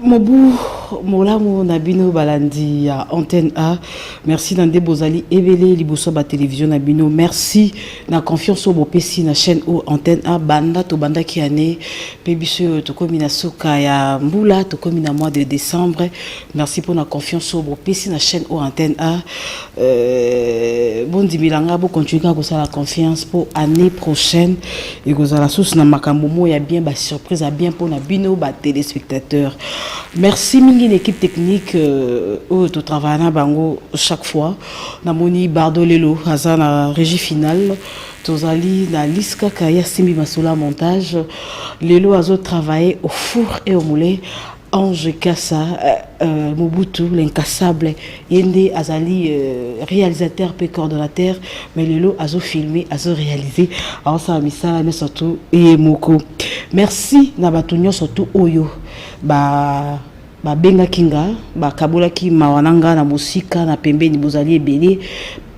Mobu Molamu Nabino Balandi à Antenne A. Merci Nande Bozali Ebele Liboso ba télévision Nabino. Merci na confiance au Bopesi na chaîne O Antenne A banda to banda qui année Pébiso to komina soka ya Mbula to komina mois de décembre. Merci pour la confiance au Bopesi na chaîne O Antenne A. Bon dimilanga bo continuer ko la confiance pour année prochaine et ko la source na makambo mo ya bien ba surprise a bien pour na bino ba téléspectateurs. Merci mingi l'équipe technique au travail na bango chaque fois na moni Bardolelo Hazana régie finale tozali na Liska Kaya Simbi Masula montage lelo azo travailler au four et au moulin. Ange Kassa, Mobutu, l'incassable, Yende Azali, réalisateur et coordonnateur, mais Lelo Azo filmé, Azo réalisé, alors ça a mis ça, mais surtout, et Moko. Merci, Nabatunyo, surtout Oyo, Benga Kinga, Kabola Ki, Mawananga, na Musika, na Pembe, ni Bozali et Bélé.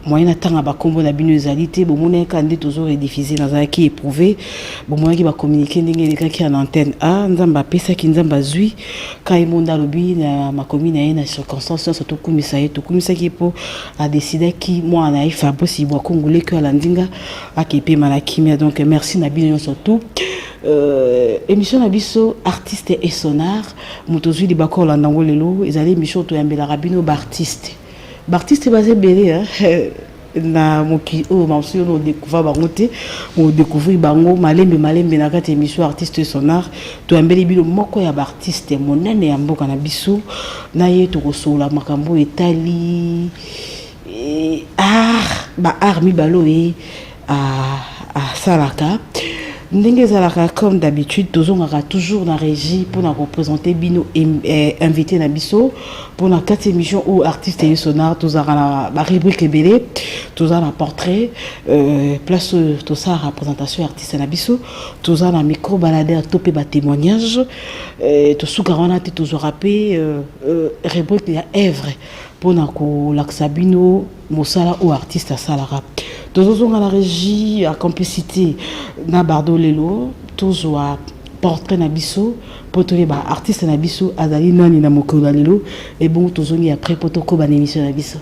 Moyen attend à combo na bino ezalité bon mon candidat toujours diffusé dans un qui éprouvé bon moi qui va communiquer les gars qui en antenne a nzamba pesa ki nzamba zui kai monda lobi na ma commune na circonstance surtout komisa yetu komisa qui pour a décider qui moi na ifa possible wa congolais que la ndinga akepe malakimia donc merci na bino surtout émission na biso artiste et sonar mutozui di bakola ndangolelo ezali émission to yambela rabino ba artiste Baptiste basé belé na moki o mamsio no découvrir bangote o découvrir bango malembe na kati émission artiste sonar to ambeli bilo moko ya artiste monene ya mboka na biso na ye to kosola makambo etali art mibalo e a salaka ndenge zalaka comme d'habitude tozongaka toujours na régie pour na représenter bino invité na biso pour na 4 émissions ou artistes et sonar tozara la rubrique ebele tozara na portrait place to sa représentation artiste na biso tozara na micro baladeur topé ba témoignage to sukarona te tozora pe rubrique ya œuvre pour na ko laksabino mosala ou artiste à salara toujours à la régie à complicité na Bardolelo toujours à portrait na biso pour tous les artistes na biso azali nani na mokolo lelo et bon toujours après pour to ko ba émission na biso.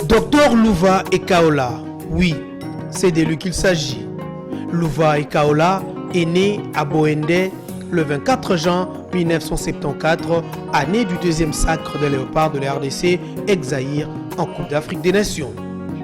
Docteur Louva Ekaola, oui, c'est de lui qu'il s'agit. Louva Ekaola est né à Boende le 24 juin 1974, année du deuxième sacre de léopard de la RDC, ex-Zaïre, en Coupe d'Afrique des Nations.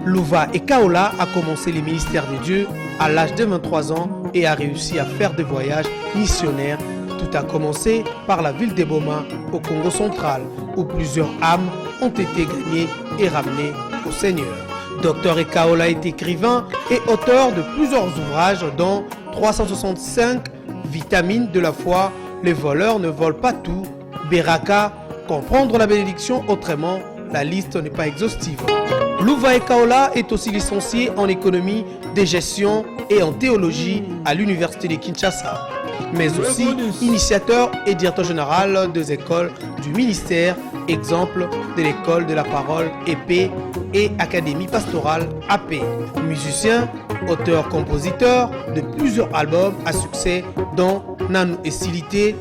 Louva Ekaola a commencé le ministère de Dieu à l'âge de 23 ans et a réussi à faire des voyages missionnaires. Tout a commencé par la ville de Boma, au Congo central, où plusieurs âmes ont été gagnées et ramenées au Seigneur. Dr Ekaola est écrivain et auteur de plusieurs ouvrages dont 365 Vitamines de la foi, les voleurs ne volent pas tout, Beraka, comprendre la bénédiction autrement, la liste n'est pas exhaustive. Louva Ekaola est aussi licencié en économie de gestion et en théologie à l'université de Kinshasa, mais aussi initiateur et directeur général des écoles du ministère, exemple de l'école de la parole EP et Académie pastorale AP. Musicien, auteur-compositeur de plusieurs albums à succès dont Nanu et Silité,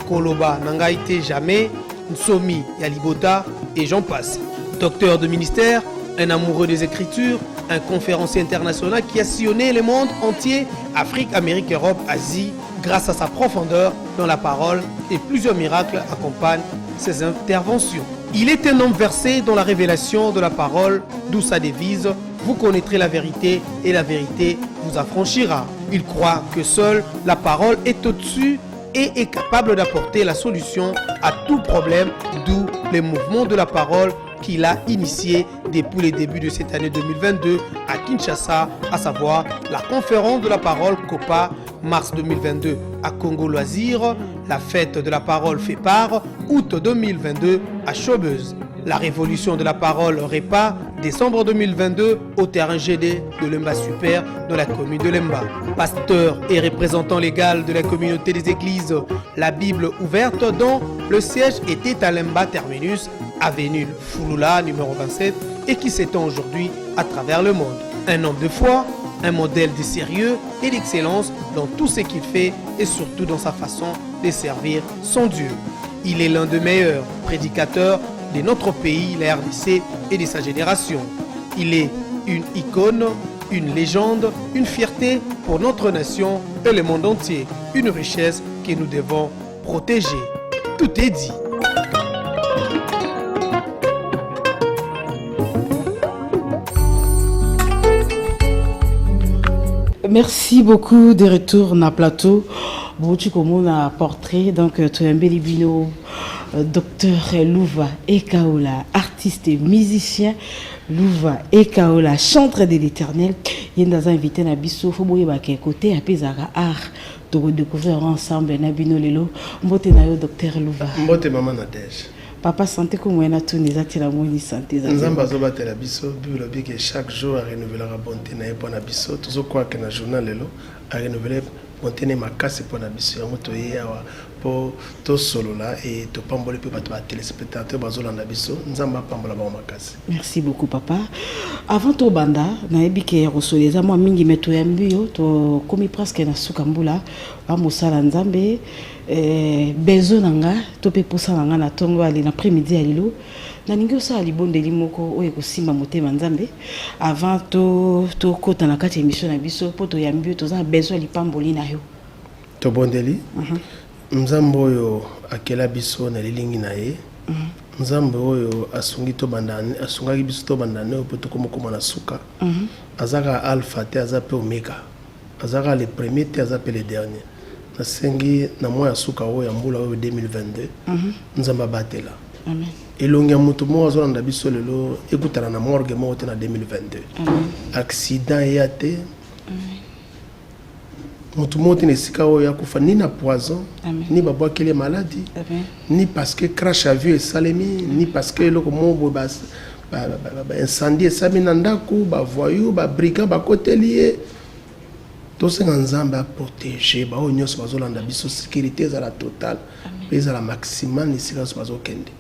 Koloba Nangaïté Jamais, Nsomi Yalibota et j'en passe. Docteur de ministère, un amoureux des écritures, un conférencier international qui a sillonné le monde entier, Afrique, Amérique, Europe, Asie, grâce à sa profondeur dans la parole et plusieurs miracles accompagnent ses interventions. Il est un homme versé dans la révélation de la parole, d'où sa devise « Vous connaîtrez la vérité et la vérité vous affranchira ». Il croit que seule la parole est au-dessus et est capable d'apporter la solution à tout problème, d'où les mouvements de la parole qu'il a initié depuis le début de cette année 2022 à Kinshasa, à savoir la conférence de la parole COPA, mars 2022 à Congo Loisirs, la fête de la parole fait part, août 2022 à Chaubeuse. La révolution de la parole REPA, décembre 2022 au terrain GD de Lemba Super dans la commune de Lemba. Pasteur et représentant légal de la communauté des églises, la Bible ouverte dont le siège était à Lemba Terminus, avenue Fulula numéro 27, et qui s'étend aujourd'hui à travers le monde. Un homme de foi, un modèle de sérieux et d'excellence dans tout ce qu'il fait et surtout dans sa façon de servir son Dieu. Il est l'un des meilleurs prédicateurs de notre pays, la RDC, et de sa génération. Il est une icône, une légende, une fierté pour notre nation et le monde entier. Une richesse que nous devons protéger. Tout est dit. Merci beaucoup de retour na plateau. Beaucoup comme un portrait donc tu es un bel bino docteur Louva Ekaola, artiste et musicien. Louva Ekaola, chanteur de l'Éternel. Il y a invité na biso faut boye ba côté à Pezara art de redécouvrir ensemble na bino lelo. Mbote na yo docteur Louva. Mbote maman Nadège. Papa santé comme on a tout les atira moni santé. Nzamba zo batela biso Bible dit que chaque jour a renouveler la bonté na pour na biso toujours quoi que na journal lelo a renouveler bonté na makasi pour na biso yango to yawa pour to solo là et to pambole pe bato ba téléspectateur bazolanda biso nzamba pambola ba makasi. Merci beaucoup papa. Avant to banda na ebike rosoleza moi mingi meto ya mbio to komi presque na sukambula ba mosala nzambe bezo nanga to pe posa nanga na tongo ali na après-midi ya lilo na ningi osa libondeli moko oyo kosimba motema nzambe avant to kota na kati émission na biso poto ya mbio to za bezo lipamboli na yo to bondeli nzambe oyo akela biso na lilingi na ye nzambe oyo asungi to bandane asungaki biso to bandane poto komoko na suka azaka alpha te aza pe omega azaka le premier te aza pe le dernier nasengi na moya suka oyo ya mbula oyo 2022 nzamba batela amen elongi ya mutu mo azolanda biso lelo ekutana na morgue mo te na 2022 amen accident ya te mutu mo te nesika oyo akufa ni na poison ni babwakeli maladie ni parce que crash avion esalemi ni parce que eloko mo bo bas incendie esami na ndako bavoyou babrigand bakoteli ye tosenga nzambe aprotéger bao nyonso bazolanda biso sécurité ezala totale mpe ezala maximale esika nyonso bazokende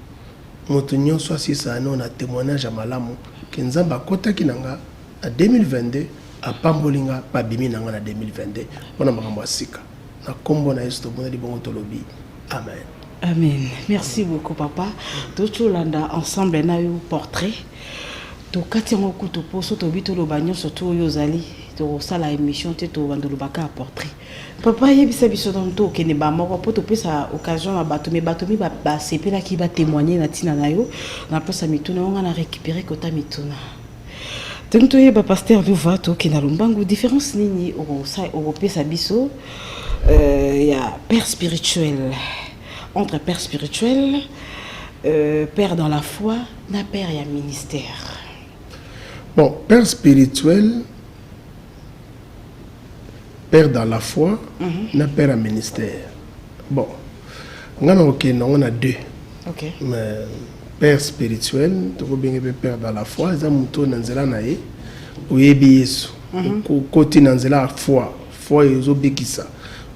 moto nyonso asisa ano na témoignage ya malamu ke nzambe akotaki na nga na 2022 apamboli nga babimi na nga na 2022 mpona makambo ya sika na nkombo na yesu tobondeli bongo tolobi amen. Amen. Merci beaucoup papa. Tout landa ensemble na yo portrait. To katingo kuto poso to bitolo banyo surtout yozali to sala émission te to bandolo baka portrait. Papa yebisa biso dans to kene ba moko poto pesa occasion na bato mi ba sepela ki ba témoigner na tina na yo na posa mituna on a récupérer kota mituna. Tento yeba pasteur Louva to kena lumbangu différence nini au pesa biso ya père spirituel. Entre père spirituel, père dans la foi, na père et un ministère. Bon, père spirituel, père dans la foi, na père et un ministère. Bon, on a deux. Ok. Mais père spirituel, tu vois bien que père dans la foi, ils ont monté dans zela nae, ou yebi yesu, côté dans zela foi ils ont békisa,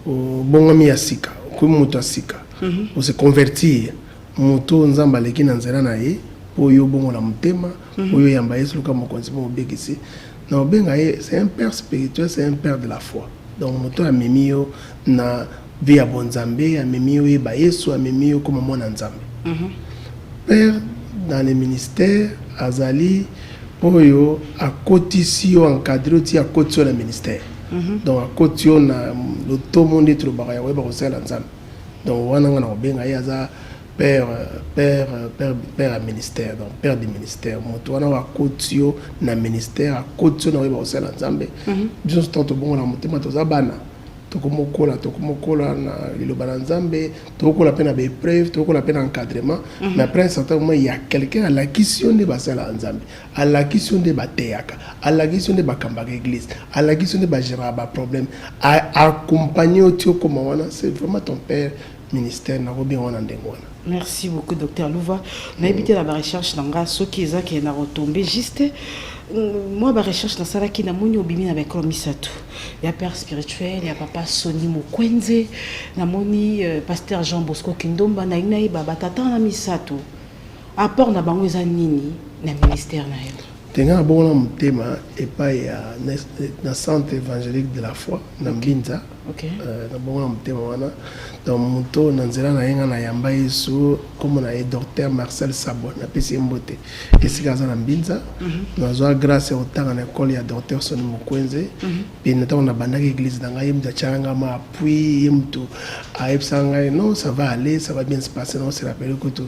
bon ami asika, comme monto asika. Pour se convertir moto nzamba leki na nzela na ye po yo bongo na mutema po yo yamba yesu luka mokonzi mo bekisi na obenga ye c'est un père spirituel, c'est un père de la foi. Donc moto amemi yo na vie ya bonzambe amemi yo ba yesu amemi yo comme mwana nzambe. Père dans le ministère azali po yo akotisi yo encadré ti akotisi na ministère. Donc akotisi yo na le tout monde trop ba ya weba ko sala nzambe. Donc, on a un père à ministère, donc père du ministère. On a un côté na ministère, un côté na weba osala nzambe. Juste tant bon na motema tozabana. Tokomokola na liloba nzambe, tokola pena be épreuve, tokola pena encadrement. Mais après un certain moment, il y a quelqu'un à la question de basala nzambe, à la question de bateaka, à la question de bakamba église, à la question de bagera ba problème, à accompagner au tio comme wana, c'est vraiment ton père ministère na robin wana ndengwana. Merci beaucoup docteur Louva. Na habité la recherche nanga ceux qui na retombé juste moi ba recherche na sala ki na moni obimi na ba misato. Il y a père spirituel, il y a papa Soni Mokwenze, na moni pasteur Jean Bosco Kindomba na inayi ba tata na misato. Apport na bango eza nini na ministère na yo. Tenga bon motema et pas ya na centre évangélique de la foi na Mbinza. OK. Na bon motema wana dans moto na nzela na yenga na yamba yesu comme na docteur Marcel Sabon na pesi mbote. Esika za na Mbinza. Na zo grâce au temps na école ya docteur Soni Mukwenze. Puis na temps na bandaki église na ngai mja changa ma appui yemtu a epsanga non ça va aller, ça va bien se passer. Non c'est rappelé que tout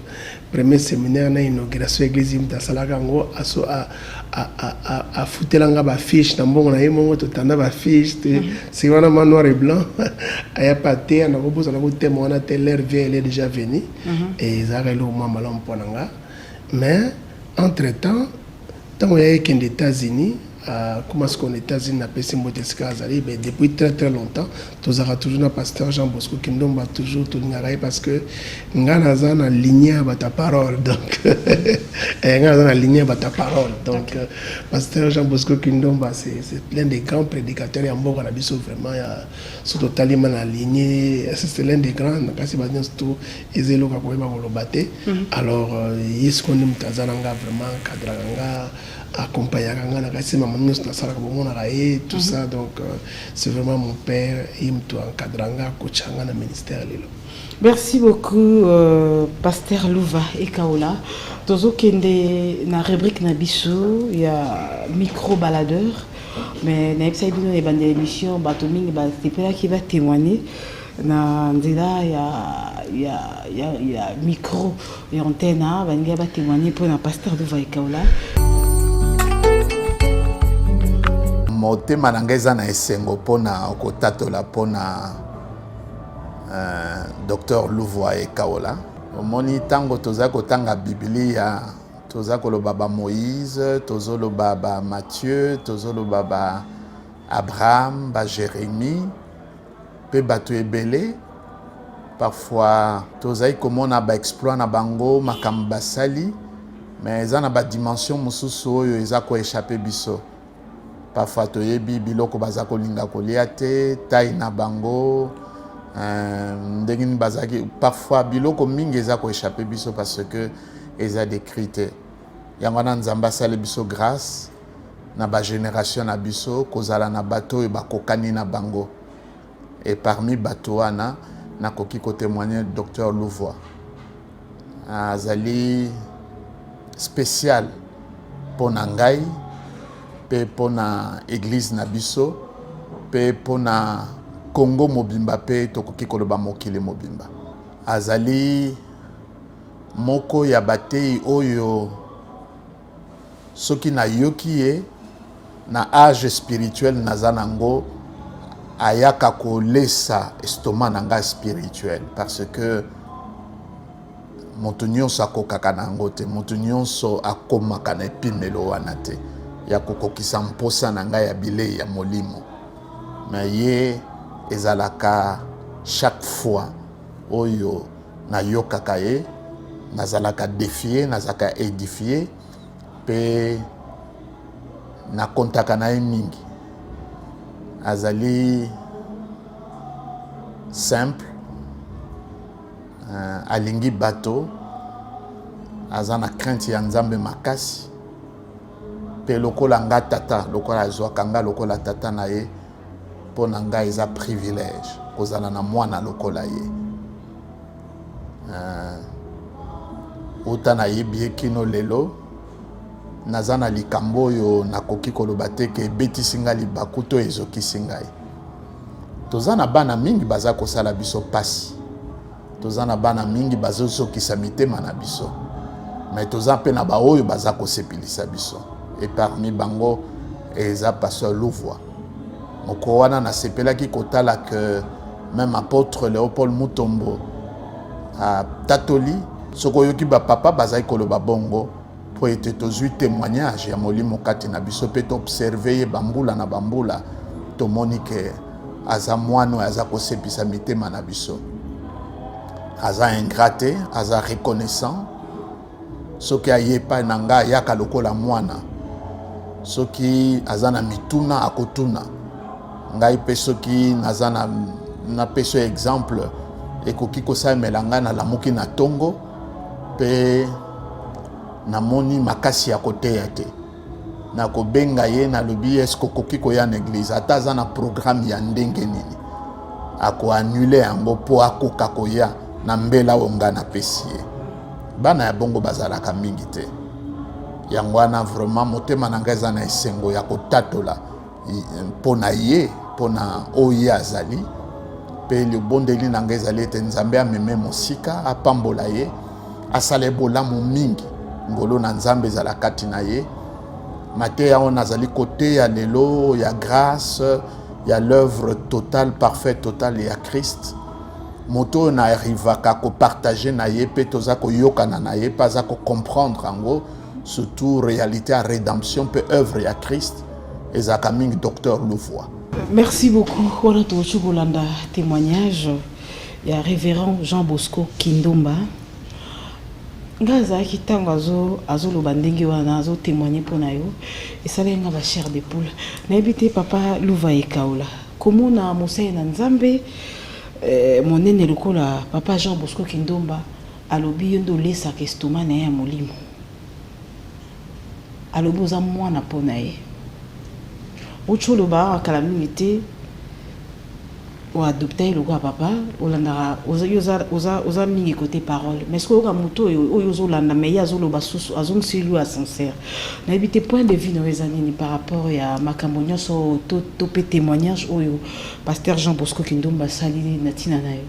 premier séminaire na inauguration église mta salaka ngo aso a foutelanga ba fiche na mbongo na yemongo to tanda ba fiche c'est vraiment noir et blanc aya paté na bobosa na botem wana l'air vient elle est déjà venu et ça relo moi malom ponanga mais entre temps tant il y a qu'en États-Unis comment est-ce qu'en États-Unis na pesi motesika azali mais depuis très longtemps tous aura toujours na pasteur Jean Bosco Kindomba toujours tout ngaraï parce que ngana za na lignée ba ta parole donc ngana za na lignée ba ta parole donc pasteur Jean Bosco Kindomba c'est l'un des grands prédicateurs ya mboka na biso vraiment ya surtout totalement na lignée c'est l'un des grands kasi ba tout ezelo ka ko ba kolobate alors yesu kondi mutazana nga vraiment kadranga accompagner na kasi maman nous na sala ko mona raé tout ça donc c'est vraiment mon père il me encadranga coachanga na ministère lelo. Merci beaucoup pasteur Louva et Kaola. Tozo kende na rubrique na biso ya micro baladeur mais na epsa bino e bande émission bato mingi ba tepela qui va témoigner na nzela ya micro et antenne ba ngi ba témoigner pour na pasteur Louva et Kaola. Motema na ngai eza na esengo mpona okotatola mpona docteur Louvois et Kaola. Omoni ntango toza kotanga Biblia toza koloba ba Moïse, tozoloba ba Matthieu, tozoloba ba Abraham, ba Jérémie, mpe bato ebele parfois tozali komona ba exploit na bango makambo basali mais eza na ba dimension mosusu oyo eza koéchappe biso. Parfois toyebi biloko baza kolinga kolia te tai na bango ndenge nini bazaki parfois biloko mingi eza koéchappe biso parce que eza décrit te yango wana nzambe asali biso grâce na bagénération na biso kozala na bato oyo bakokani na bango et parmi bato wana nakoki kotémoigner docteur Louvois azali spécial mpona ngai pe pona église na biso pe pona Congo mobimba pe tokoki koloba mokili mobimba azali moko ya batei oyo soki na yoki ye na âge spirituel naza nango ayaka kolesa estomac na nga spirituel parce que moto nyonso akokaka nango te moto nyonso akomaka na epimelo wana te ya kokokisa mposa na ngai ya bilei ya molimo mais ye ezalaka chaque fois oyo nayokaka ye nazalaka défié nazalaka édifié pe nakontaka na ye mingi azali simple alingi bato aza na crainte ya nzambe makasi pe lokola nga tata lokola azwaka nga lokola tata na ye mpo na ngai eza privilège kozala na mwana lokola ye uta nayebi ye kino lelo naza na likambo oyo nakoki koloba te ke ebetisi ngai libaku to ezokisi ngai toza na bana mingi baza kosala biso pasi toza na bana mingi bazosokisa mitema na biso mais toza mpe na baoyo baza kosepelisa biso et parmi bango eza pasteur Louvois moko wana nasepelaki kotala que même apôtre Léopold Mutombo tatoli soko oyoki bapapa bazali koloba bongo po ete tozwi témoignage ya molimo kati na biso mpe toobserve ye bambula na bambula tomoni ke aza mwana oyo aza kosepisa mitema na biso aza ingrate aza reconnaissant soki aye epai na ngai ayaka lokola mwana soki aza na mituna akotuna ngai mpe soki naza na peso exemple ekoki kosalemela ngai nalamuki na ntongo mpe namoni makasi ya koteya te nakobenga ye nalobi eske okoki koya na église ata aza na programme ya ndenge nini akoannule yango mpo akoka koya na mbela oyo nga napesi ye. Bana ya bongo bazalaka mingi te yango wana vraiment motema na ngai eza na esengo ya kotatola mpo na ye mpo na oyo ye azali mpe libondeli na ngai ezali ete nzambe ameme mosika apambola ye asala ebolamu mingi ngolo na nzambe ezala kati na ye. Mateya oyo nazali koteya lelo ya grâce ya l'œuvre totale parfaite totale ya Christ moto oyo na arrivaka kopartage na ye mpe toza koyokana na ye mpe aza kocomprendre yango surtout réalité ya rédemption mpe œuvre ya Christ ezalaka mingi Docteur Louvois. Merci beaucoup. On a toujours Bolanda témoignage. Il y a révérend Jean Bosco Kindumba. Ngaza kitanga azo lobandenge wana azo témoigner pour nayo et ça lenga ba chair de poule. Na ebité papa Louva Ekaola. Comment na Mosé na Nzambe monene lokola papa Jean Bosco Kindumba alobi yondo lesa kestoma na ya molimo. Aloboza mwana pona ye. Ocholo ba calamité ou adopter le quoi papa olanda oza mingi côté parole mais ce que oka moto oyo landa mais ya zolo basusu azong silu à sincère na éviter point de vue no ezanini par rapport ya makambo nyonso to pe témoignage oyo pasteur Jean Bosco Kindumba salili na tina na yo.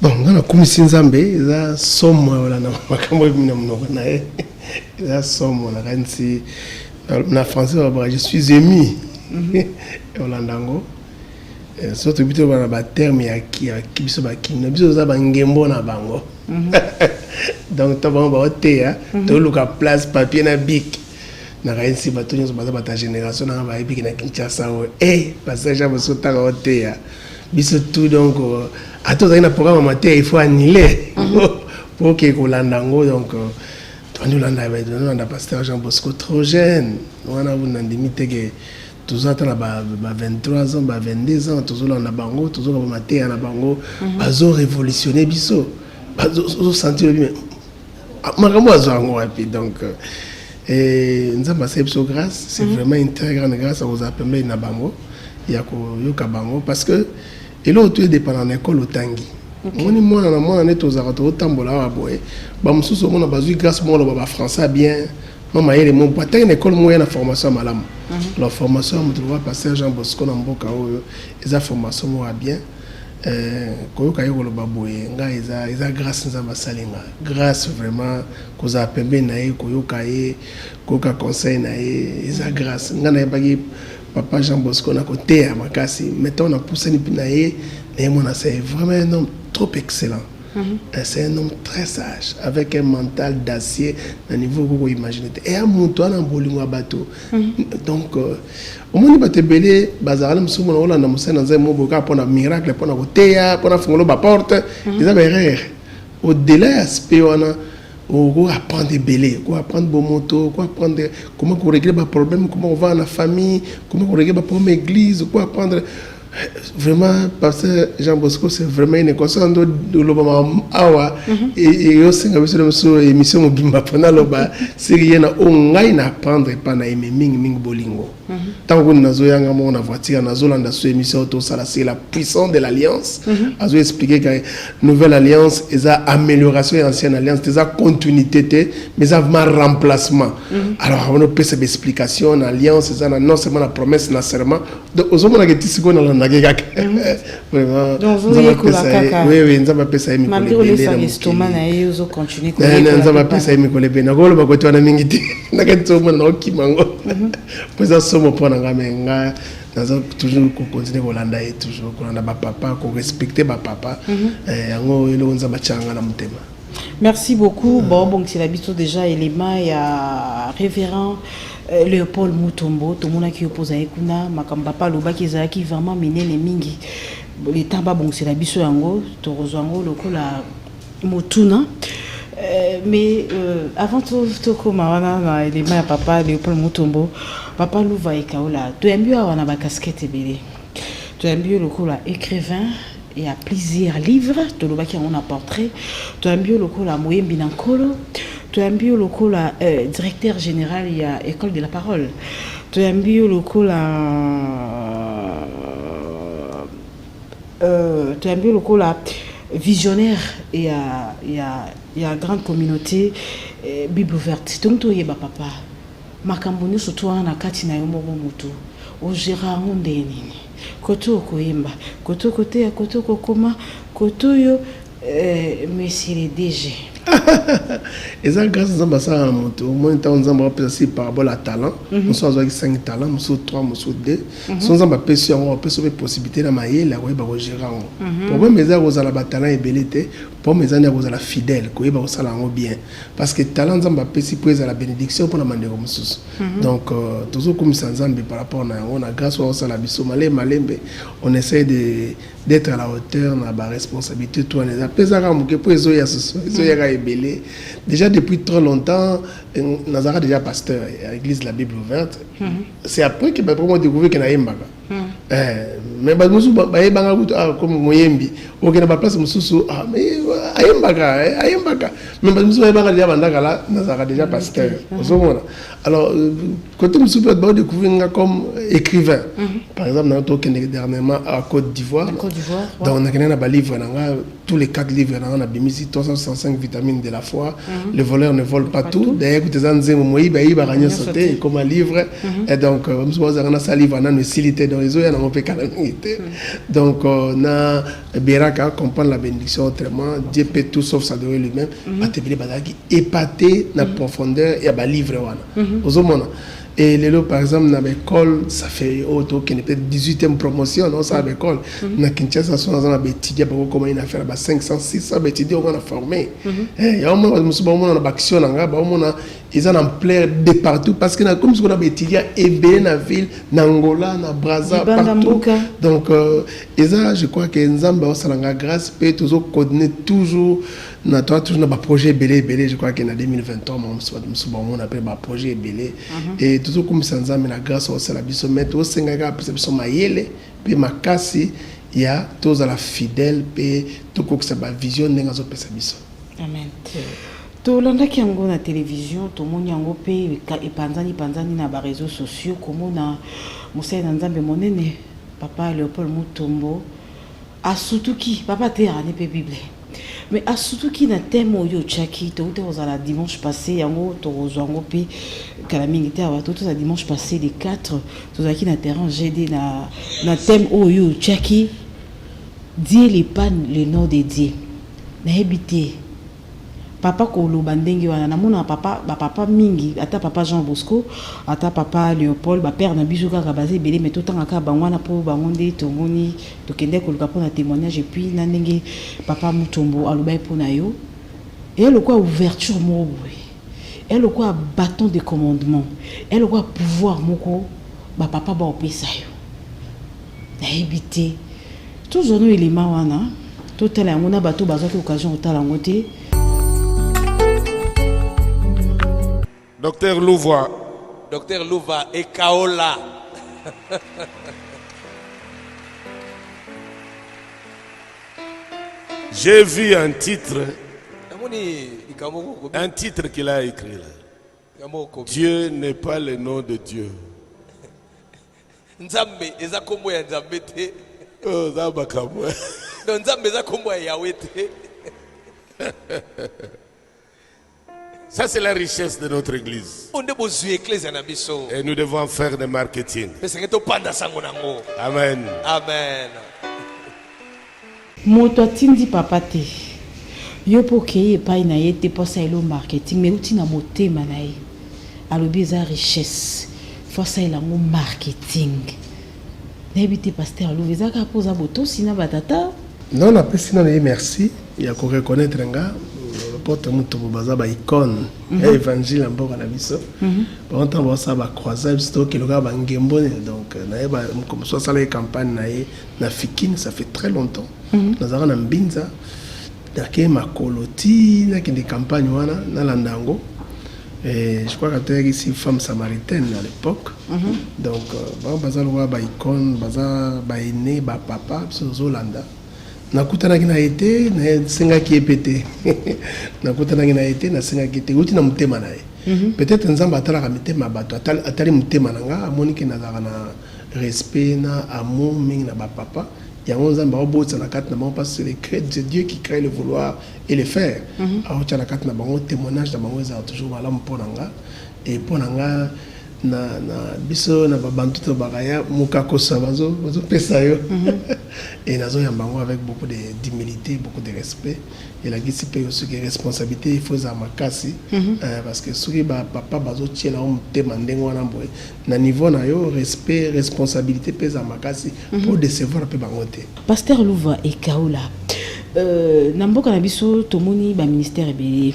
Bon ngana kumisi nzambe za somo wala na makambo mina mnoko na ye za somo na kansi na français je suis ému olandango surtout bito bana ba terme ya biso ba kino biso za ba ngembo na bango donc to ba oteya to luka place papier na bic na kansi bato nyonso baza bata génération na ba bic na Kinshasa o passage à boso ta oteya biso tout donc ato na programme matin il faut annuler pour que kolandango donc on a pasteur Jean Bosco trop jeune on a une limite que tous ans na ba 23 ans ba 22 ans tous on a bango tous on a maté na bango bazo révolutionner biso bazo sentir bien makambo azango wapi donc nzamba c'est grâce c'est vraiment une très grande grâce à vous appeler na bango ya ko yoka bango parce que et là tu es dépendant de l'école otangi. Moni mwana na mwana neto zaka to tambola wa boye ba mususu mona bazui grâce mona ba français bien mama yele mon pas une école moyenne na formation malam la formation me trouva passer Jean Bosco na mboka oyo eza formation mo bien koyoka yolo ba boye nga eza grâce nza basalinga grâce vraiment koza pembe na ye koyoka ye koka conseil na ye eza grâce nga na bagi papa Jean Bosco na côté ya makasi mettons na poussé ni pinaye et mon c'est vraiment un homme trop excellent. C'est un homme très sage, avec un mental d'acier, à un niveau que vous imaginez. Et un mouton en bolingo bateau. Donc, au moins, il y a des bazar, nous sommes là, nous sommes dans un moment pour un miracle, pour un théâtre, pour un fongolo la porte. Ils avaient erreur. Au-delà aspect, on apprendre des bélés, on apprendre des motos, on apprendre comment on régler les problèmes, comment on va en la famille, comment on régler les problèmes l'église, on apprendre. Vraiment, parce que Jean Bosco, c'est vraiment une école de l'Obama Awa et aussi une émission Mobimba pendant l'Oba. C'est qu'il y a un apprendre pas na ming bolingo. Tant que nous avons une voiture, nous avons une émission c'est la puissance de l'alliance. Nous expliqué que la nouvelle alliance est une amélioration de l'ancienne alliance, c'est une continuité, mais c'est un remplacement. Alors, on a une explication, l'alliance, c'est non seulement la promesse, mais serment. Donc, nous avons une question. Vraiment donc vous voyez que la caca oui nous avons passé mi malgré le l'estomac na yo continuer nous avons passé mi kolebe na golo ba koto na mingiti na kanto mo na okimango poza somo pona ngamenga nazo toujours continuer kolanda et toujours kolanda ba papa ko respecter ba papa yango elo nza bachanga na mutema. Merci beaucoup. Bon c'est l'habitude déjà élément il y a révérend Léopold Mutombo tout le monde qui oppose à Ekuna makamba pa loba qui zaki vraiment minene mingi les tamba bon c'est la biso yango to rozango lokola motuna mais avant tout koma wana na élément ya papa Léopold Mutombo papa Louva Ekaola to yambio wana ba casquette belé to yambio lokola écrivain et à plusieurs livres to loba qui on a portrait to yambio lokola moyembi na nkolo tu as un bio local directeur général il y a école de la parole. Tu as un bio local tu as un bio local visionnaire et il y a grande communauté Bible ouverte. Donc tu es papa. Makamboni surtout na kati na yo moko mutu. O gérant ndeni. Koto koyemba, koto kote koto kokoma, koto yo monsieur le DG. Et ça, grâce à ça, moi, on a aussi parabole à talent. Nous sommes avec 5 talents, nous sommes 3, nous sommes 2. Nous avons des possibilités de mailler, la web à gérer. Pour moi, mes amis, la talent et belité. Pour mes amis, la fidèle, qui est bien. Parce que talent, nous avons pris la bénédiction pour la manière comme ça. Donc, toujours comme ça, par rapport à grâce à la biso, on essaie d'être à la hauteur de la responsabilité. Tout les appels pour les déjà depuis trop longtemps, Nazara déjà pasteur à l'église de la Bible ouverte. C'est après que j'ai vraiment découvert qu'il y a un Mbaga. Mais comme Moyembi, on a pas place ah mais Ayembaga. Mais Nazara déjà pasteur. Alors quand on a découvert comme écrivain, par exemple, nous avons dernièrement à Côte d'Ivoire. Donc on a un livre, tous les 4 livres, on a mis 365 vitamines de la foi. Le voleur ne vole pas tout. D'ailleurs, vous avez un sauté comme un livre. Et donc, nous avons un livre, on a une silité dans les eaux, on a un peu calamité. Donc, on a Beraka, comprendre la bénédiction autrement. Dieu peut tout sauf ça de lui-même. Épaté dans la profondeur, il y a un livre. Et les par exemple, dans l'école, ça fait peut-être 18e promotion, non, ça à l'école. Dans Kinshasa, on a étudié comment il a fait 500, 600 étudiants, on a formé. Il y a une action, ils ont en plein de partout parce que comme on a étudié dans la ville, dans Angola, dans Brazza, partout. Donc, je crois que Nzamba, grâce, peut toujours coordonner toujours. On a toujours un projet belé, je crois qu'en 2023, on a appelé un projet belé. Et toujours comme ça, on a grâce au Salabiso, mais au Sénégal, perception maïele, puis ma casse, il y a tous à la fidèle, puis tout comme ça, ma vision, n'est pas au Salabiso. Amen. To landa ki yango na télévision, to moni yango pe e panzani na ba réseaux sociaux, comme na Moussa Nzambe monene, papa Léopold Mutombo, asutuki, papa te rane pe Bible. Mais à surtout qui n'a thème au Yochaki, tout la dimanche passé, yango to zongo pe kalamingité à tout la dimanche passé les 4, tout qui n'a terrain GD na thème au Yochaki, Dieu les pan le nom de Dieu. Na habité papa kolo bandenge wana na mona papa mingi ata papa Jean Bosco ata papa Léopold ba père na biso kaka basé belé mais tout temps aka bangwana po bangonde tomoni to kende ko luka pona témoignage et puis na ndenge papa Mutombo alobai pona yo et le quoi ouverture mo et le quoi bâton de commandement et le quoi pouvoir moko ba papa ba opesa yo na habité tous nos éléments wana tout tel on a bateau bazaki occasion otala ngote. Docteur Louva. Docteur Louva et Kaola. J'ai vu un titre qu'il a écrit là. Dieu n'est pas le nom de Dieu. Nzambe eza kombo ya Nzambe te. Oh, Nzamba kamwe. Donc Nzambe eza kombo ya Yahweh te. Ça, c'est la richesse de notre église. Et nous devons faire des marketing. Amen. Amen. Moto tindi papa te. Yo poke pa na yete posa elo marketing mais uti na motema na ye. Alobi eza richesse. Fosa ela ngo marketing. N'habite pasteur Louva ka posa boto sina batata. Non, on appelle sinon merci. Il y a qu'on reconnaître un gars. Porte Mutombo baza ba icône évangile mboka na biso par contre on ça ba croisade sto que le gars ba ngembo donc na ba comme ça la campagne na Fikine ça fait très longtemps nazara na Mbinza dake makoloti na kende campagne wana na landango et je crois que c'était ici femme samaritaine à l'époque donc ba baza le ba icône baza ba aîné ba papa biso zolanda nakutanaki na été nasengaki ye pete nakutanaki na été nasengaki te uti na motema na ye peut-être nzambe atalaka mitema bato atali motema na nga amoni ke nazalaka na respect na amour mingi na bapapa yango nzambe aobotisa na kati na bango parce que c'est Dieu qui crée le vouloir et le faire aotya na kati na bango témoignage na bango ezala toujours malamu mpo na nga et mpo na nga na biso na babantu to bakaya mukakosa bazopesa yo et nazoyamba yango avec beaucoup d'humilité, beaucoup de respect et la gisi pe aussi que responsabilité il faut za makasi parce que soki ba papa bazotiela o motema ndenge wana boye na niveau na yo respect responsabilité pe za makasi pour décevoir pe bango te. Pasteur Louva Ekaola na mboka na biso tomoni ba ministère ebele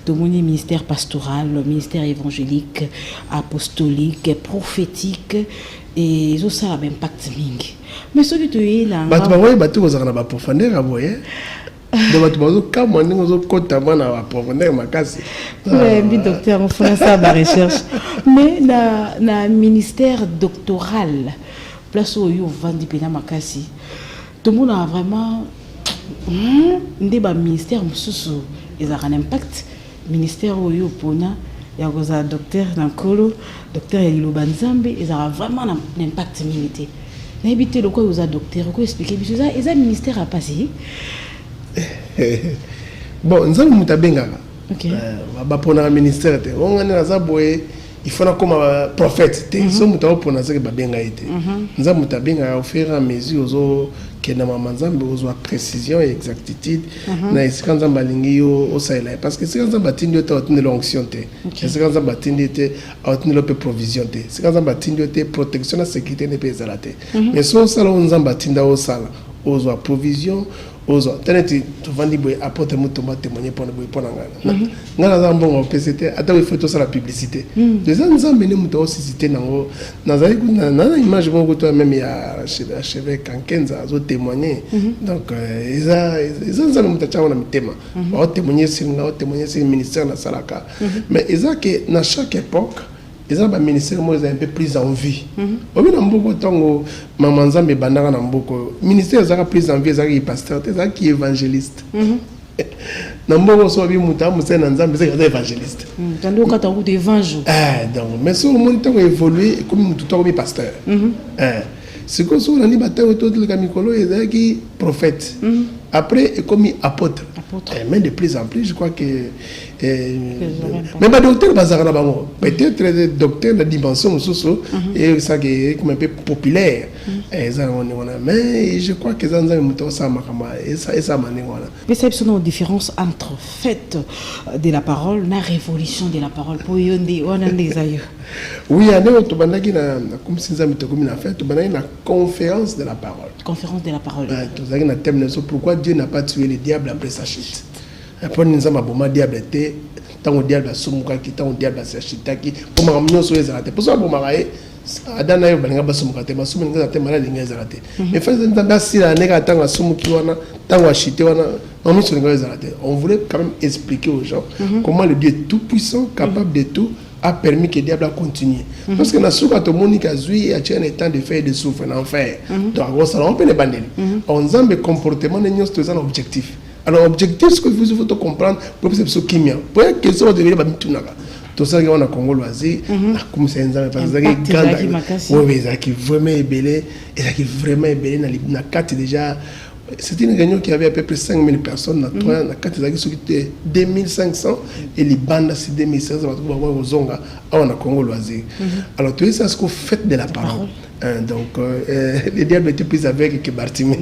tomoni ministère pastoral, ministère évangélique, apostolique, prophétique et ils ont ça un impact mingi. Mais ce que tu es là, bah tu vas voir, bah tu vas avoir la profondeur à voir. Donc bah tu vas voir quand moi nous avons compté avant la profondeur ma casse. Oui, mais docteur, on fait ça ma recherche. Mais na ministère doctoral, place où you vendez pena ma casse. Tout le monde a vraiment des ministères mususu ils ont un impact. Ministère oyo pona ya goza docteur Nankolo docteur Elilo Banzambe ils ont vraiment un impact militaire na habité le quoi vous a docteur quoi expliquer biso ça ils a ministère à passer bon nzambe mutabenga OK ba pona ministère te on ngana za boye il faut comme prophète te so mutawo pona ça que ba benga ite nzambe mutabenga au fur et à mesure ozo que na manzambe ozo précision et exactitude na esika nzambe alingi yo osaila parce que esika nzambe atindi yo te otindi l'onction te esika nzambe atindi te otindi lo pe provision te esika nzambe atindi yo te protection na sécurité ne pe ezala te mais so sala nzambe atinda osala ozo provision ozo teneti tuvandi boye apporter moto ma témoigner pour boye pour ngana ngana za mbongo PCT ata we fait ça la publicité déjà nzambe ne moto osisité nango nazali na image moko to même ya archevêque Kankenza zo témoigner donc ils nzambe moto tcha na mitema o témoigner sur le ministère na salaka mais ils que na chaque époque ils ont un ministère un peu plus en vie. Au bout d'un moment, tant maman Nzambe bandara na mboko, ministère a plus en vie, ils pasteur, ils qui évangéliste. Nambo so bi muta musa na Nzambe c'est évangéliste. Tandis quand on évangile. Donc mais so mon temps évoluer comme mutu to bi pasteur. C'est que so na ni bataille autour de la mikolo ils qui prophète. Après comme apôtre. Mais de plus en plus je crois que mais docteur bazara bango peut-être docteur de dimension soso et ça qui est comme un peu populaire et ça on mais je crois que ça nous a monté ça makama et ça mané voilà mais c'est une différence entre fait de la parole la révolution de la parole pour yonde on des ailleurs oui ane to bandaki na comme si nzambe to comme na fait to bandaki na conférence de la parole to zaki na thème sur pourquoi Dieu n'a pas tué le diable après sa chute. Après nous avons bon diable té tant diable sumuka ki tant diable sachitaki pour makamnyo so ezalate pour ça bon maraye adana yo balinga basumuka te masumu nga te mala linga ezalate mais fait nzamba sila neka tanga sumuki wana tango achité wana on so linga ezalate on voulait quand même expliquer aux gens comment le Dieu tout puissant capable de tout a permis que le diable a continué parce que na souka to monika zui a tient le temps de faire de souffrir en enfer donc on peut les bandeli on nzambe comportement n'nyos to un objectif. Alors, l'objectif, ce que vous faut comprendre, pour que ce qui est pour que ça devienne tout ça, on a Congo loisir, comme c'est un parce que qui vraiment ébélé, et qui vraiment ébélé, dans la carte déjà. C'était une réunion qui avait à peu près 5000 personnes, dans la carte qui 2500, et les bandes, c'est 2500, on a Congo loisir. Alors, tout ça, c'est ce qu'on fait de la parole. Donc, les diables étaient plus avec que Bartimée.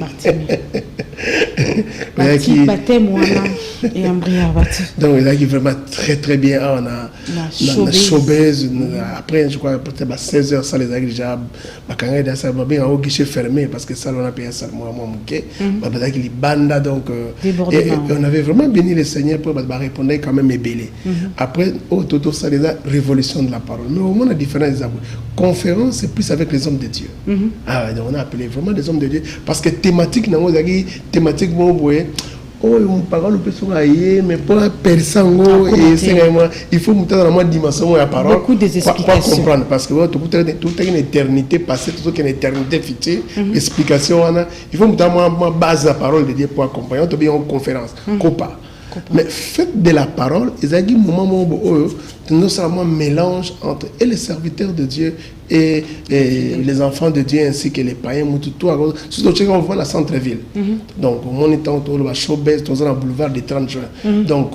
Donc, il a vraiment très très bien. On a la showbiz. Après, je crois peut-être à 16h, ça les a déjà. On a un guichet fermé parce que ça, on a payé ça. Moi, peut-être qu'il banda. Donc, et on avait vraiment béni le Seigneur pour répondre quand même ébélé. Après, autour ça, les a révolution de la parole. Mais au moins, la différence, conférence, c'est plus avec les hommes de Dieu. Donc on a appelé vraiment des hommes de Dieu parce que thématique, thématique, oh mon parole peut se rayer mais pour personne et c'est vraiment il faut monter dans la dimension la parole beaucoup des explications pour comprendre parce que tout est une éternité passée tout est une éternité future explication il faut monter ma base la parole de Dieu pour accompagner to bien en conférence copa mais faites de la parole et un moment où nous sommes un mélange entre et les serviteurs de Dieu et les enfants de Dieu ainsi que les païens surtout quand on voit la centre-ville donc on est en tour de showbiz dans un boulevard du 30 juin donc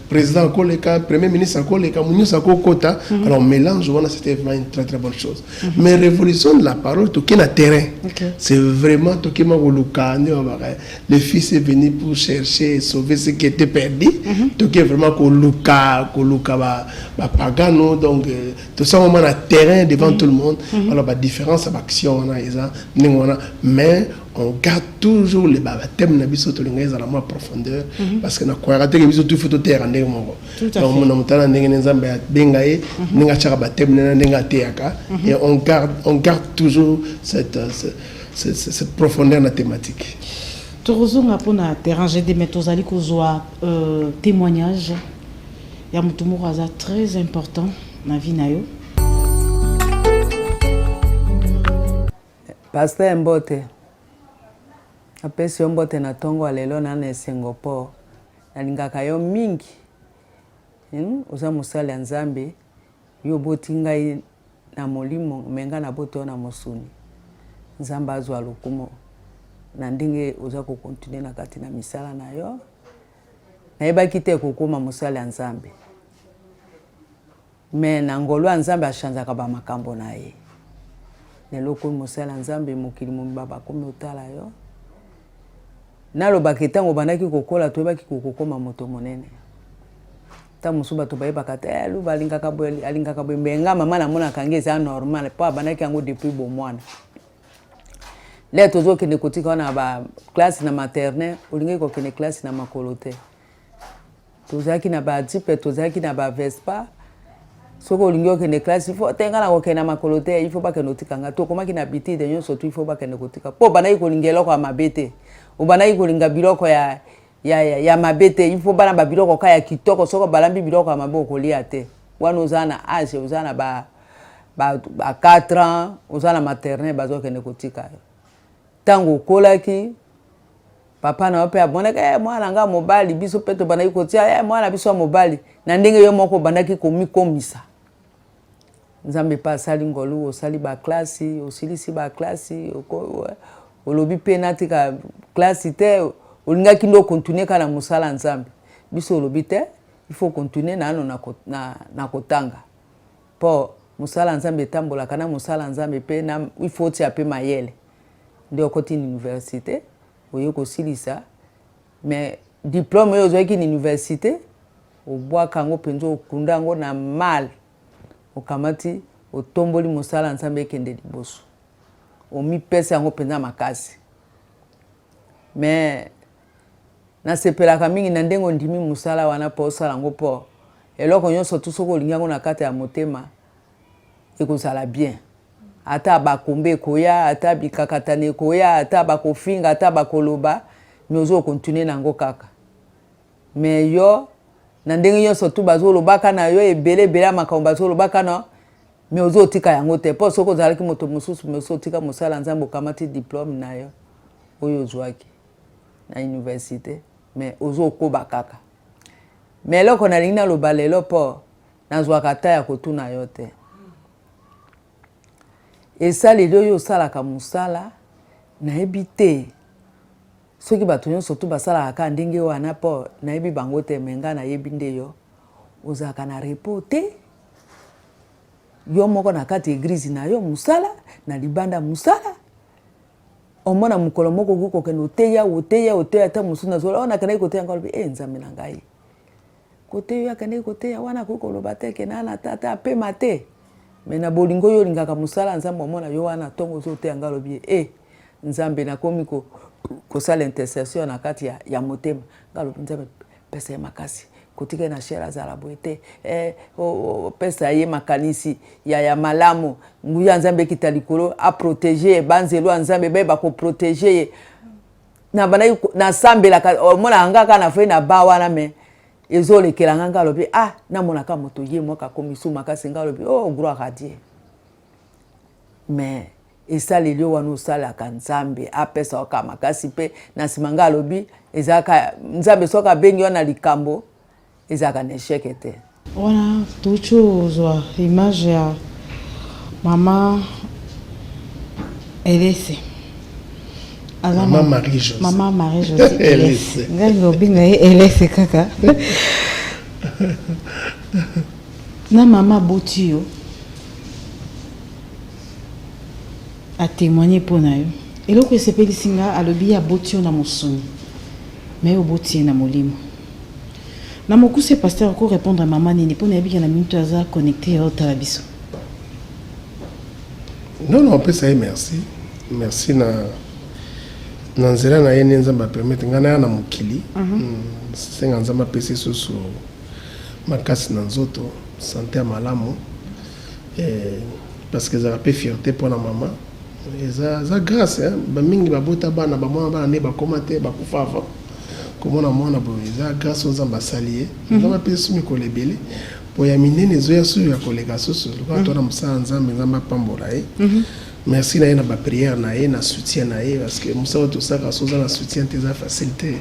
président Koleka premier ministre Koleka Mouniou Sako Kota alors mélange voilà c'était vraiment une très très bonne chose mais révolution de la parole tout qui est terrain c'est vraiment tout qui m'a le fils est venu pour chercher et sauver ce qui était perdu tout qui est vraiment Koluka pagano donc tout ça moment à terrain devant tout le monde alors la différence d'action mais on garde toujours les thèmes na biso to linga la profondeur parce que na quoi que biso tout faut terre ndenge moko donc mon mutana ndenge nzambe bengaye ninga chaka ba thème na ndenge teaka et on garde toujours cette profondeur na thématique tozonga pona terrain j'ai des méthodes ali kozwa témoignage ya mutu moko aza très important na vie na yo. Pasteur Mbote apesi yo mbote na tongo lelo na esengo po nalingaka yo mingi oza mosali ya Nzambe yo boti ngai na molimo menga na boto na mosuni Nzambe azwa lokumo na ndenge oza kokontinue na kati na misala na yo nayebaki te kokoma mosali ya Nzambe me na ngolo ya Nzambe achanzaka bamakambo na ye lelo ko mosala ya Nzambe mokili momba bakomi otala yo nalobaki ntango bandaki kokola toyebaki kokokoma moto monene ta mosusu bato bayebaka te luba alingaka boye mbenga mama namonaka nge eza normal mpo abandaki yango depuis bomwana le tozokende kotika wana ba classe na maternelle olingi kokende classe na makolo te tozalaki na ba dipe tozalaki na ba vespa soko olingi okende classe il faut tenga na kokende na makolo te il faut bakende otikanga tokomaki na biti de nyonso tu il faut bakende kotika mpo bandaki kolinga eloko ya mabe te obandaki kolinga biloko ya mabe te il faut bana ba biloko ka ya kitoko soko balambi biloko ya mabe okolia te wana oza na age oza na ba 4 ans oza na maternelle bazokende kotika yo tango okolaki papa na ope aboneka mwana nga mobali biso pe to bandaki kotia mwana biso mobali na ndenge yo moko bandaki komikomisa Nzambe pa sali ngolu osali ba classe osilisi ba classe olobi pe natika classe te olingaki ndo continuer kana musala Nzambe biso olobi te il faut continuer na kotanga po musala Nzambe tambola kana musala Nzambe pe na il faut tia pe mayele ndio koti université oyo kosilisa mais diplôme yo zoki ni université obwa kango penzo okunda ngo na mal okamati otomboli musala Nzambe kende liboso omi pesa ngo penza makasi mais na sepelaka mingi na ndengo ndimi musala wana po sala ngo po eloko nyonso tusoko olinga ngo na kata ya motema ekozala bien ata bakombe koya ata bikakatane koya ata bakofinga ata bakoloba nyozo continuer nango kaka mais yo na ndenge nyonso tu bazolobaka na yo ebele makambo bazolobaka na mais ozotika yango te po soko zalaki moto mususu mais ozotika mosala Nzambe okamati diplôme na yo oyo ozwaki na université mais ozokoba kaka mais eloko nalingi naloba lelo po nazwaka ta ya kotuna yo te esaleli oyo osalaka mosala nayebi te soki bato nyonso tu basalaka kaka ndenge wana po nayebi bango te menga nayebi nde yo ozalaka na repo te yo moko na kati eglise na yo mosala na libanda mosala omona mokolo moko kokokende oteya ata mosusu nazola ona akendaki koteya ngo alobi Nzambe na ngai koteya akendaki koteya wana kokoloba te ke nana tata apema te mais na bolingo yo lingaka musala Nzambe omona yo wana tongo zoteya nga alobi Nzambe nakomi kosala intercession na kati ya motema nga alobi Nzambe pesa ye makasi kotika na shera zala boete pesa ye makanisi ya malamu nguya Nzambe kita likolo a protéger banzelo Nzambe ba ko protéger na bana na sambela mona ngaka na fe na bawana me ezole kelanga lobi na mona ka moto ye moka komisu makasi ngalobi gloire à Dieu mais esaleli wana osalaka nzambe apesa oka makasi pe na simanga lobi ezaka nzambe soka bengi wana likambo ezaka na échec ete wana tuchozwa image ya mama Elise Maman Marie-Josée. Maman Marie-Josée. Elise. Elise kaka. Na maman Botio a témoigné pour nayo. Et là que c'est Pélisinga a lobi ya Botio na mosoni. Mais au Botio na molimo. Na moku c'est pasteur encore répondre à maman nini pour nabi na minute aza connecté au talabiso. Non, on peut ça merci. Merci na nzela na yene nzamba permettre ngana na mukili senga nzamba pese soso makasi na nzoto santé malamu parce que ça a fait fierté pour la maman et ça grâce ba mingi ba bota bana ba mwana bana ne ba commenter ba kufafa comme on a mona bo ça grâce aux nzamba salier nzamba pese mi kolebele po ya minene zo ya su ya kolega soso ko to na musa nzamba nzamba pambola merci na ba prière na soutien na parce que musa to saka soza na soutien te za facilité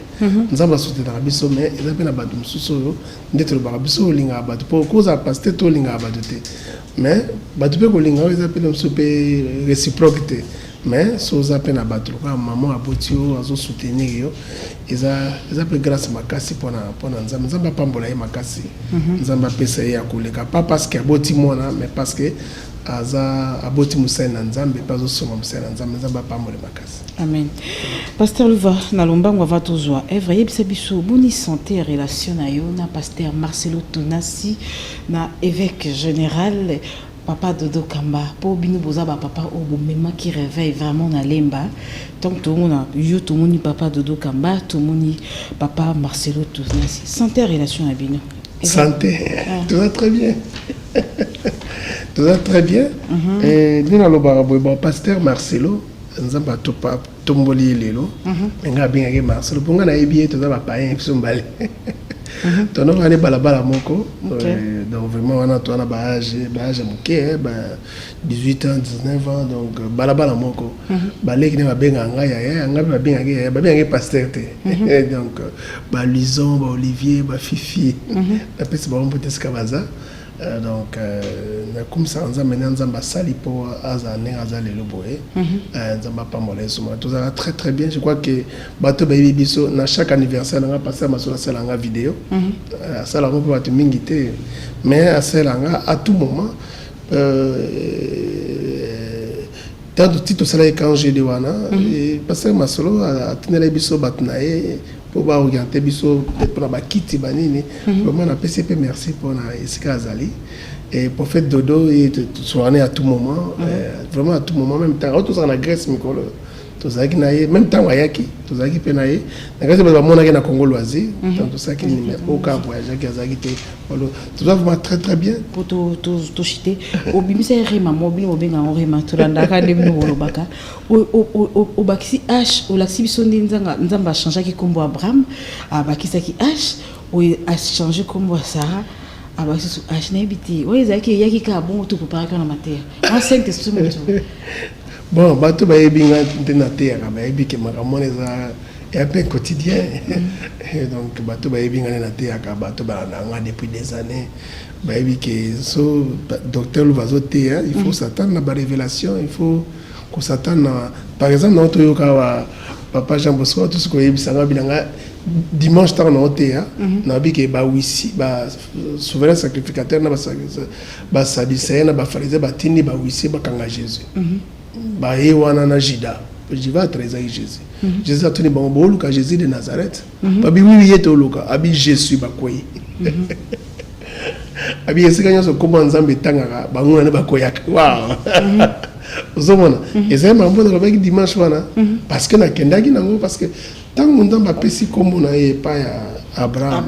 nzamba soutien na biso mais eza pe na ba mususo ndeto ba biso linga ba to koza pasteur to linga ba te mais ba to pe ko linga eza pe mususo pe réciprocité mais soza pe na ba to ka maman abotio azo soutenir yo eza pe grâce makasi pona nzamba pambola ye makasi nzamba pesa ya koleka pas parce que aboti mona mais parce que aza aboti musana nzambe pazo soma musana nzambe nzamba pambola makasi. Amen. Pasteur Louva na lombango va tozwa evra yebisa biso boni santé relation na yo na pasteur Marcelo Tonasi na évêque général Papa Dodo Kamba pour bino boza ba papa o bomema qui réveille vraiment na lemba donc tout monde yo tout monde Papa Dodo Kamba tout monde Papa Marcelo Tonasi santé relation na bino. Santé, tout va très bien. Tout va très bien. Et bien le pasteur Marcelo, nous avons tomboli lelo. Nous avons bien Marcelo. Pour nous, on a bien tout ça païen qui sont balés. Donc on a balabala moko. Donc vraiment on a tout un bagage moké, 18 ans, 19 ans. Donc balabala moko. Balé qui n'est pas bien engagé, engagé bien pasteur. Donc Luison, Olivier, Fifi. Après c'est bon peut-être Scavaza. Donc comme ça on a mené nzamba sali pour azane azale le boé nzamba pambola suma tout ça très très bien. Je crois que bato baby biso na chaque anniversaire on a passé ma sur la vidéo ça la pour bato mingité mais à cela à tout moment tant de titres ça quand j'ai de wana et passer ma solo à tenir biso batnaé pour orienter biso peut-être pour la kiti banini vraiment na PCP merci pour na Esika Azali et pour faire dodo et soigner à tout moment vraiment à tout moment même temps tout ça na Grèce mikolo tout ça qui naie même temps wayaki tout ça qui pe naie na Grèce ba mona na Congo loisir donc tout ça qui n'est aucun voyage qui azaki te tout ça vraiment très très bien pour to chité au bimisa rema mobile obenga rema to landaka ndemno bolobaka o bakisi h o laksi biso nzamba changer ki kombo Abraham abakisa ki h o a changer kombo Sarah abakisi h na ebiti o ezaki yaki ka bon to préparer kana matière en 5 instruments bon bato ba yebinga na terre ba yebike makamone za et un peu quotidien donc bato ba yebinga na terre ka bato ba na depuis des années ba yebike so docteur Louvazoté il faut s'attendre à la révélation il faut qu'on s'attende par exemple notre yoka papa Jean Bosco tout ce que yebisanga bilanga dimanche tant na terre na bike ba wisi ba souverain sacrificateur na ba sadicéen na ba pharisien ba tindi ba wisi ba kanga Jésus ba yewana na jida je vais trésor Jésus Jésus a tenu bon bolu ka Jésus de Nazareth ba bi wi yeto luka abi Jésus ba koyi abi esika nyoso komba nzambe tangaka banguna ne ba koyaka wow uzomona eza mambo na ba dimanche wana parce que na kendaki nango parce que tant nzambe apesi kombo na ye pa ya Abraham.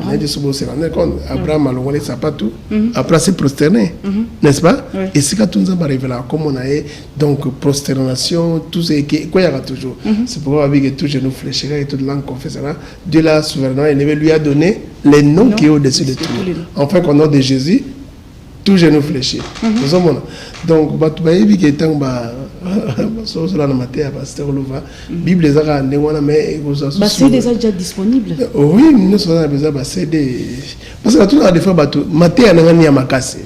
Abraham a longolé sapatou. Après s'est prosterné, n'est-ce pas? Et c'est quand nous avons arrivé là, comme on a donc prosternation, tout ce qui quoi il y aura toujours. C'est pourquoi avec tout genou fléchira et toute langue confessera. Dieu l'a souverainement élevé, lui a donné les noms qui est au-dessus de tout. Enfin, qu'au nom de Jésus, tout genou fléchir. Donc, Bible c'est déjà disponible. Oui, nous sommes besoin de CD. Parce que tout le des fois, maté à n'angani à makasi.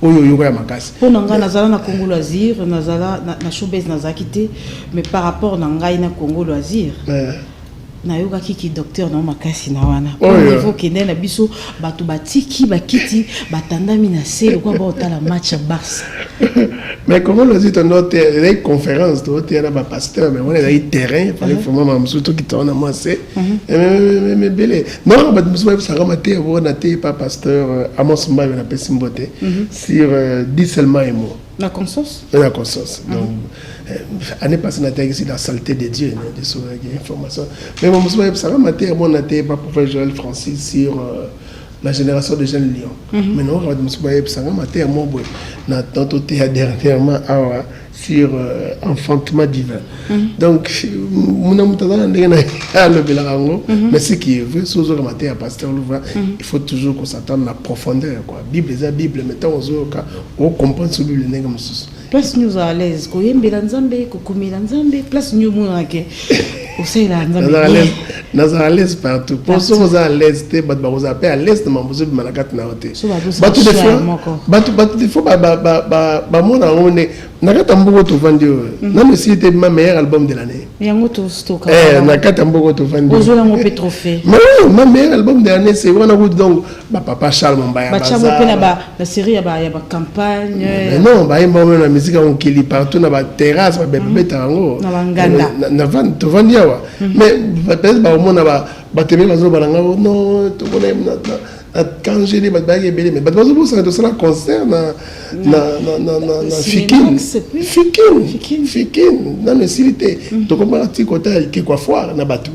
Oyo yoga ya makasi. Pour nanga nazala na Congo Loisir, nazala na showbiz nazakité, mais par rapport na ngai na Congo Loisir. Na yoga kiki docteur na makasi na wana. Au niveau kende na biso batu batiki bakiti batandami na selo kwa ba otala match à Barça. Mais comment le dit on a des conférences, tu vois, ba pasteur, mais on est dans terrain, fallait vraiment surtout qui tourne à moi c'est. Mais belé. Non, bah nous ça ramaté on a été pas pasteur Amos Mba na Pesimboté sur 10 seulement et moi. La conscience. La conscience. Donc année passée on a été ici la saleté de Dieu, des sources informations. Mais mon monsieur ça ramaté on a été pas prophète Joël Francis sur la génération de jeunes lions. Maintenant, on va me à mon boy. Na tenté dernièrement sur enfantement divin. Donc, mais ce qui est vrai, si vous avez un pasteur Louva, il faut toujours qu'on s'attende à la profondeur. Bible est la Bible, mettons aux autres, on comprend ce que nous avons. Place nous à l'aise, ko yembela nzambe, ko kumela nzambe, place nous mona ke. Osela nzambe. Nous à l'aise partout. Pour ceux qui sont à l'aise, vous appelez à l'aise de m'embaucher de Manakat Naote. Battu des fois, mon amour, Nakatambogo to vendu. Non, si c'était ma meilleur album de l'année. Yangoto stoka. Nakatambogo to vendu. Ozola mo trophée. Mais ma meilleur album de l'année, c'est Wana Wood donc papa Charles Mbaya. Bacha mo pena la série ya ba campagne. Non, ba yemba mo na musique on kili partout na ba terrasse ba bébé tango. Na banganda. Na van to vendu wa. Mais peut-être ba mo na ba teme bazo balanga non to connais quand j'ai dit bagay belé mais bazo bo ça de cela concerne na Fikin dans le cité to comprends ti côté qui quoi foire na batu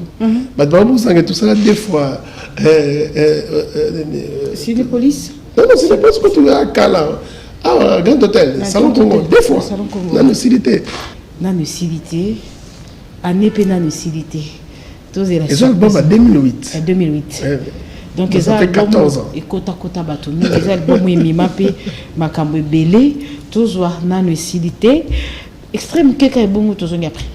bazo ça tout ça deux fois c'est les police non c'est les police que tu as Kala grand hôtel salon Congo deux fois dans le cité année pena le cité et ça album en 2008 donc ça fait 14 ans et kota bato mais les albums emima pe makambo belé toujours na lucidité extrême quelqu'un est bon toujours après.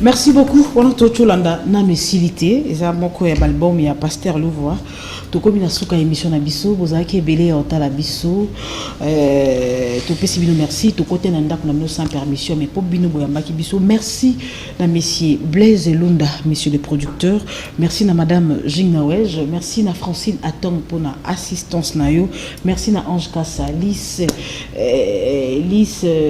Merci beaucoup. On a tout landa na mesilité. Eza moko ya album ya Pasteur Louvois. To comme na suka émission na biso, bozaki belé ota la biso. To pesi bino merci. To côté na ndako na bino sans permission mais pour bino boyambaki biso. Merci na monsieur Blaise Lunda, monsieur le producteur. Merci na madame Jingna Wej. Merci na Francine Atong pour na assistance na yo. Merci na Ange Kassa, Lise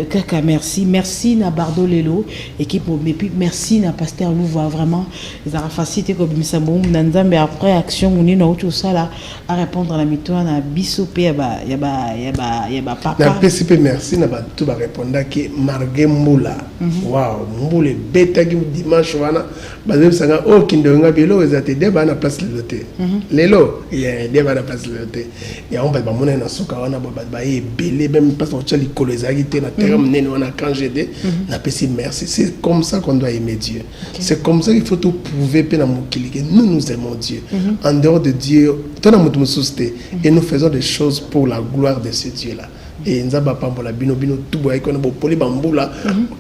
Kaka merci. Merci na Bardo Lelo équipe et puis merci na Pasteur Louvois vraiment ils ont facilité comme ça bon mais après action on est tout ça là à répondre à la mitoine à bisope ya ba papa na PCP merci na ba tout ba répondre qui Margue Mbula waouh Mbula beta qui dimanche wana ba sanga o kindonga belo ezate deba na place leloté lelo ya deba na place leloté ya on ba mona na suka wana ba belé même pas on tchali kolezaki te na terre mnene wana quand j'étais na PCP merci c'est comme ça qu'on doit aimer Dieu. Okay. C'est comme ça qu'il faut tout prouver que nous aimons Dieu. En dehors de Dieu, et nous faisons des choses pour la gloire de ce Dieu-là. et nzaba pambola bino bino tout boy qu'on a beau poli bamboula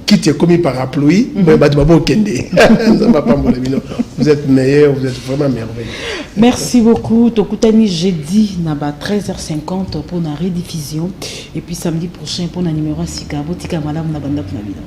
qui te commis parapluie mais bah tu vas pas kende nzaba pambola bino vous êtes meilleurs, vous êtes vraiment merveilleux. Merci beaucoup. Tokutani jeudi naba 13h50 pour la rediffusion et puis samedi prochain pour la numéro 6 botika malamu na banda pour la vida.